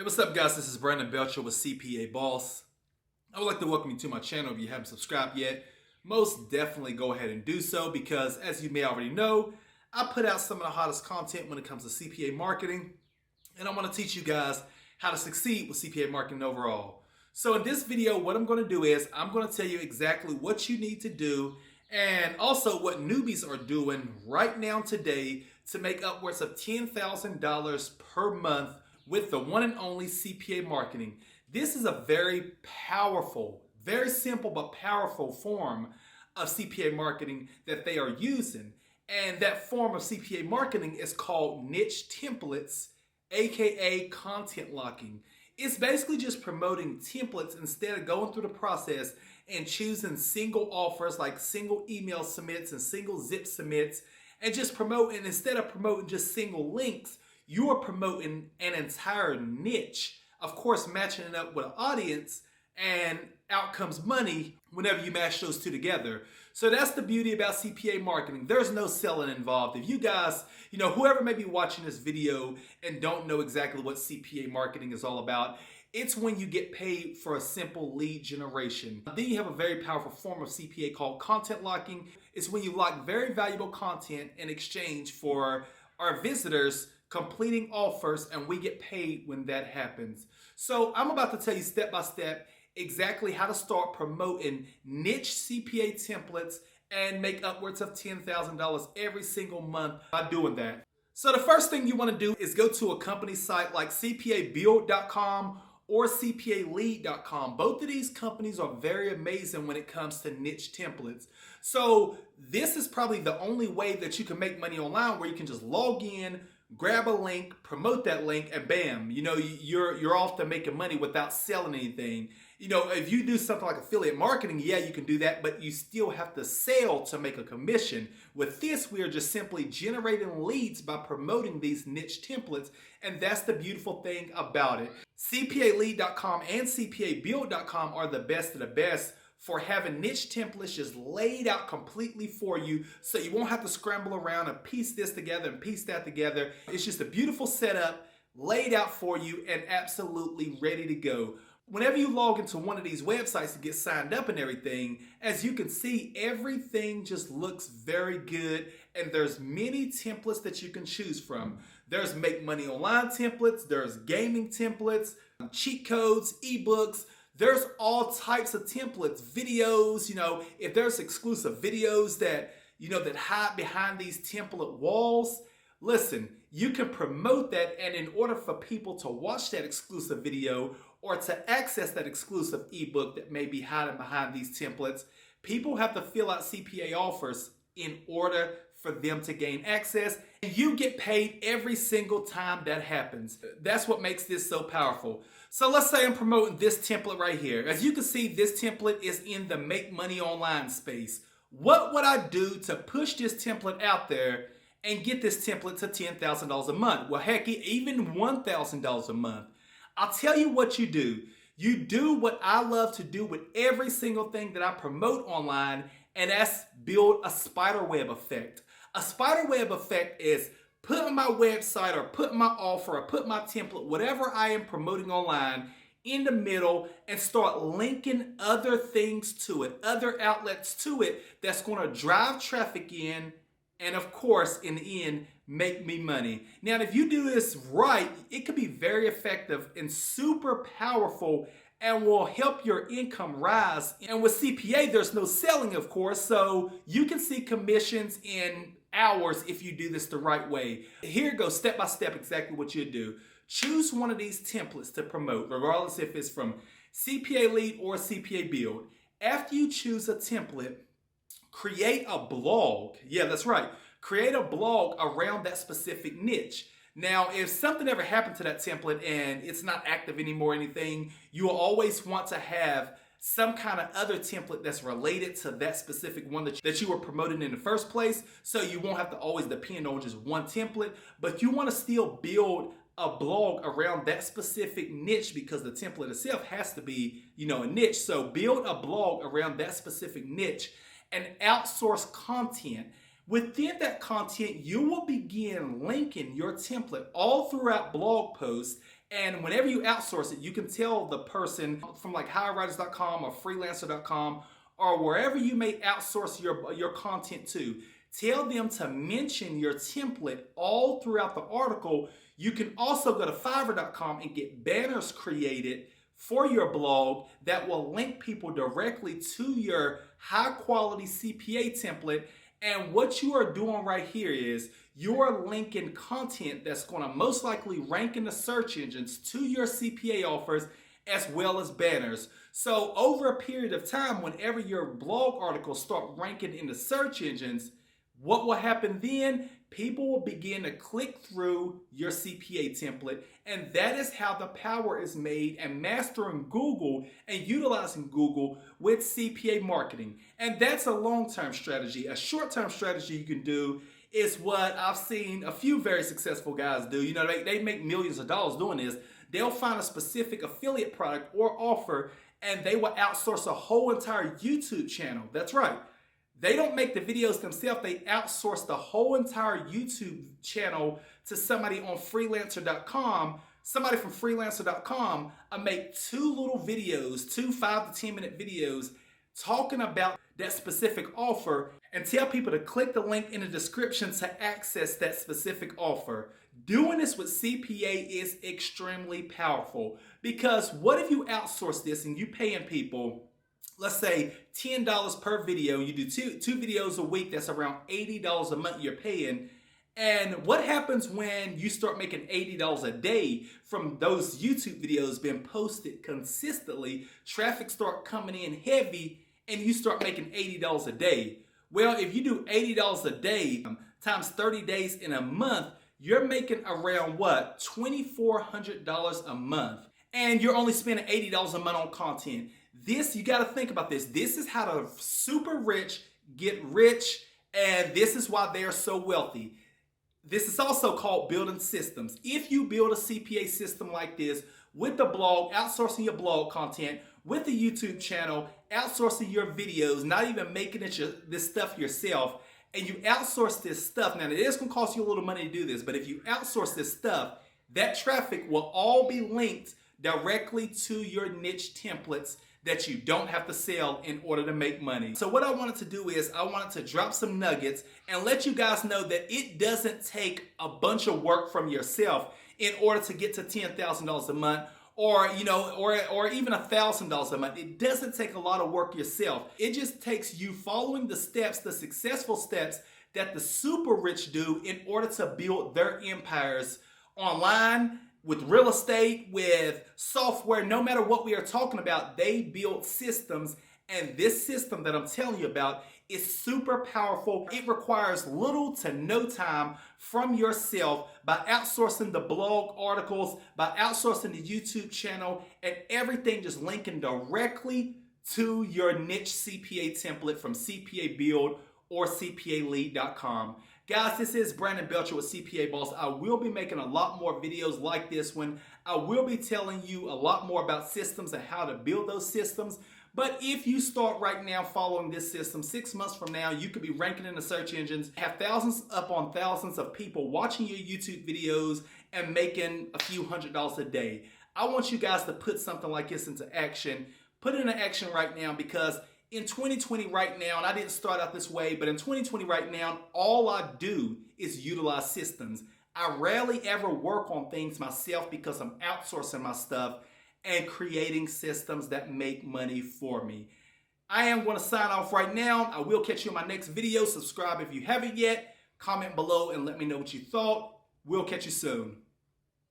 Hey, what's up, guys? This is Brandon Belcher with CPA Boss. I would like to welcome you to my channel. If you haven't subscribed yet, most definitely go ahead and do so because, as you may already know, I put out some of the hottest content when it comes to CPA marketing, and I want to teach you guys how to succeed with CPA marketing overall. So in this video, what I'm going to do is I'm going to tell you exactly what you need to do and also what newbies are doing right now today to make upwards of $10,000 per month with the one and only CPA marketing. This is a very powerful, very simple but powerful form of CPA marketing that they are using. And that form of CPA marketing is called niche templates, aka content locking. It's basically just promoting templates instead of going through the process and choosing single offers like single email submits and single zip submits and just promoting, instead of promoting just single links, you are promoting an entire niche, of course, matching it up with an audience, and out comes money whenever you mash those two together. So that's the beauty about CPA marketing. There's no selling involved. If you guys, whoever may be watching this video and don't know exactly what CPA marketing is all about, it's when you get paid for a simple lead generation. Then you have a very powerful form of CPA called content locking. It's when you lock very valuable content in exchange for our visitors completing offers, and we get paid when that happens. So I'm about to tell you step by step exactly how to start promoting niche CPA templates and make upwards of $10,000 every single month by doing that. So the first thing you want to do is go to a company site like CPABuild.com or CPALead.com. Both of these companies are very amazing when it comes to niche templates. So this is probably the only way that you can make money online, where you can just log in, grab a link, promote that link, and bam, you're off to making money without selling anything. If you do something like affiliate marketing, yeah, you can do that, but you still have to sell to make a commission. With this, we are just simply generating leads by promoting these niche templates, and that's the beautiful thing about it. CPALead.com and CPABuild.com are the best of the best for having niche templates just laid out completely for you, so you won't have to scramble around and piece this together and piece that together. It's just a beautiful setup laid out for you and absolutely ready to go. Whenever you log into one of these websites to get signed up and everything, as you can see, everything just looks very good, and there's many templates that you can choose from. There's make money online templates, there's gaming templates, cheat codes, ebooks. There's all types of templates, videos, if there's exclusive videos that hide behind these template walls, listen, you can promote that, and in order for people to watch that exclusive video or to access that exclusive ebook that may be hiding behind these templates, people have to fill out CPA offers in order for them to gain access, and you get paid every single time that happens. That's what makes this so powerful. So let's say I'm promoting this template right here. As you can see, this template is in the make money online space. What would I do to push this template out there and get this template to $10,000 a month? Well, heck, even $1,000 a month. I'll tell you what you do. You do what I love to do with every single thing that I promote online, and that's build a spider web effect. A spider web effect is put my website or put my offer or put my template, whatever I am promoting online, in the middle and start linking other things to it, other outlets to it that's going to drive traffic in and, of course, in the end, make me money. Now, if you do this right, it could be very effective and super powerful and will help your income rise. And with CPA, there's no selling, of course, so you can see commissions in hours if you do this the right way. Here goes step by step exactly what you do. Choose one of these templates to promote, regardless if it's from CPA Lead or CPA Build. After you choose a template, create a blog. Yeah, that's right. Create a blog around that specific niche. Now, if something ever happened to that template and it's not active anymore or anything, you will always want to have some kind of other template that's related to that specific one that you were promoting in the first place, so you won't have to always depend on just one template, but you want to still build a blog around that specific niche because the template itself has to be, a niche. So build a blog around that specific niche and outsource content. Within that content, you will begin linking your template all throughout blog posts And whenever you outsource it, you can tell the person from like hirewriters.com or freelancer.com or wherever you may outsource your content to, tell them to mention your template all throughout the article. You can also go to fiverr.com and get banners created for your blog that will link people directly to your high quality CPA template. And what you are doing right here is you're linking content that's going to most likely rank in the search engines to your CPA offers as well as banners. So over a period of time, whenever your blog articles start ranking in the search engines, what will happen then? People will begin to click through your CPA template, and that is how the power is made and mastering Google and utilizing Google with CPA marketing. And that's a long-term strategy. A short-term strategy you can do is what I've seen a few very successful guys do. You know, they make millions of dollars doing this. They'll find a specific affiliate product or offer, and they will outsource a whole entire YouTube channel. That's right. They don't make the videos themselves. They outsource the whole entire YouTube channel to somebody on freelancer.com. Somebody from freelancer.com make 2 little videos, 2 5 to 10 minute videos talking about that specific offer and tell people to click the link in the description to access that specific offer. Doing this with CPA is extremely powerful, because what if you outsource this and you paying people, let's say $10 per video, you do two videos a week, that's around $80 a month you're paying. And what happens when you start making $80 a day from those YouTube videos being posted consistently? Traffic start coming in heavy and you start making $80 a day. Well, if you do $80 a day times 30 days in a month, you're making around what? $2,400 a month. And you're only spending $80 a month on content. This, you got to think about this. This is how the super rich get rich, and this is why they are so wealthy. This is also called building systems. If you build a CPA system like this with the blog, outsourcing your blog content, with the YouTube channel, outsourcing your videos, not even making this stuff yourself, and you outsource this stuff. Now, it is going to cost you a little money to do this, but if you outsource this stuff, that traffic will all be linked directly to your niche templates that you don't have to sell in order to make money. So what I wanted to do is I wanted to drop some nuggets and let you guys know that it doesn't take a bunch of work from yourself in order to get to $10,000 a month or even $1,000 a month. It doesn't take a lot of work yourself. It just takes you following the steps, the successful steps that the super rich do in order to build their empires online, with real estate, with software. No matter what we are talking about, they build systems, and this system that I'm telling you about is super powerful. It requires little to no time from yourself by outsourcing the blog articles, by outsourcing the YouTube channel, and everything just linking directly to your niche CPA template from CPA Build or CPALead.com. Guys, this is Brandon Belcher with CPA Boss. I will be making a lot more videos like this one. I will be telling you a lot more about systems and how to build those systems. But if you start right now following this system, 6 months from now, you could be ranking in the search engines, have thousands upon thousands of people watching your YouTube videos and making a few $100s a day. I want you guys to put something like this into action. Put it into action right now, because in 2020 right now, and I didn't start out this way, but in 2020 right now, all I do is utilize systems. I rarely ever work on things myself because I'm outsourcing my stuff and creating systems that make money for me. I am going to sign off right now. I will catch you in my next video. Subscribe if you haven't yet. Comment below and let me know what you thought. We'll catch you soon.